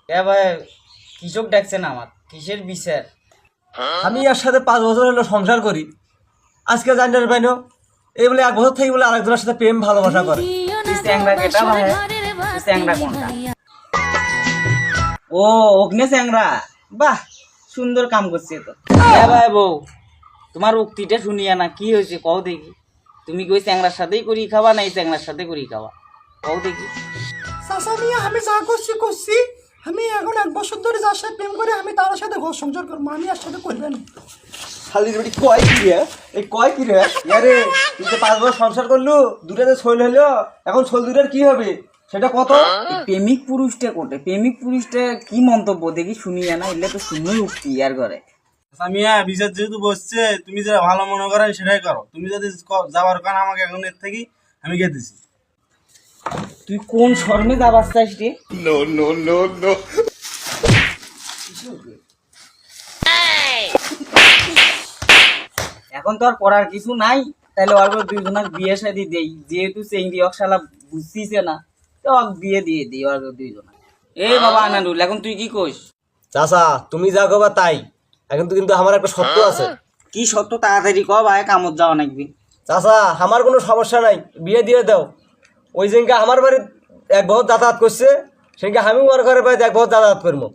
এ ভাই কৃষক ডাকছেন আমার কিসের বিচার? আমি এর সাথে 5 বছর হলো সংসার করি, আজকে জানতে পাইনো এই বলে 1 বছর থেকে বলে আরেকজনের সাথে প্রেম ভালোবাসা করে। তুই চ্যাংরা কেটা ভাই? তুই চ্যাংরা কোনটা? ও অগ্নে চ্যাংরা, বাহ সুন্দর কাম করছে তো। এ ভাই বউ, তোমার উক্তিটা শুনিয়া না কি হয়েছে কও দেখি। তুমি কই চ্যাংরার সাথেই করি খাওয়া না এই চ্যাংরার সাথে করি খাওয়া? কও দেখি। চাচা মিয়া আমি যা করছি আমি এখন 1 বছর ধরে যার সাথে প্রেম করে আমি তার সাথে ঘর সংসার করবো, আমি আর সাথে করবেন না। শালির বেটি কয় কি রে? এই কয় কি রে? আরে তুই তো 5 বছর সংসার করলু, দুটাতে ছইল হলো, এখন ছল দুটার কি হবে সেটা কত? এই প্রেমিক পুরুষটা কোটে, প্রেমিক পুরুষটা কি মন্তব্য দেখি শুনিয়া না, এলে তো শুনোই উক্তি আর করে। সামিয়া বিচার যেহেতু বসছে, তুমি যেটা ভালো মনে করেন সেটাই করো। তুমি যদি যাওয়ার কারণ আমাকে এখন এর থেকে আমি গিয়ে দিছি। তুই কোন শর্মে যাবার চাস রে? এখন তো আর করার কিছু নাই, তাহলে অল্প দুইজনের বিয়ে শাদি দেই, যেহেতু চেংড়ি অকশালা বুঝছিছে না তো বিয়ে দিয়ে দিই অল্প দুইজনা। এই বাবা আনারুল, এখন তুই কি কইস? চাচা তুমি যা কবা তাই, এখন তো কিন্তু আমার একটা সত্য আছে। কি সত্য তাড়াতাড়ি ক ভাই, কামত যাওয়া নাকবি। চাচা আমার কোনো সমস্যা নাই, বিয়ে দিয়ে দাও। ওই দিনকে আমার বাড়ি 1 বছর যাতায়াত করছে, সেদিনকে আমি ওর ঘরে বাড়িতে 1 বছর যাতায়াত করবো।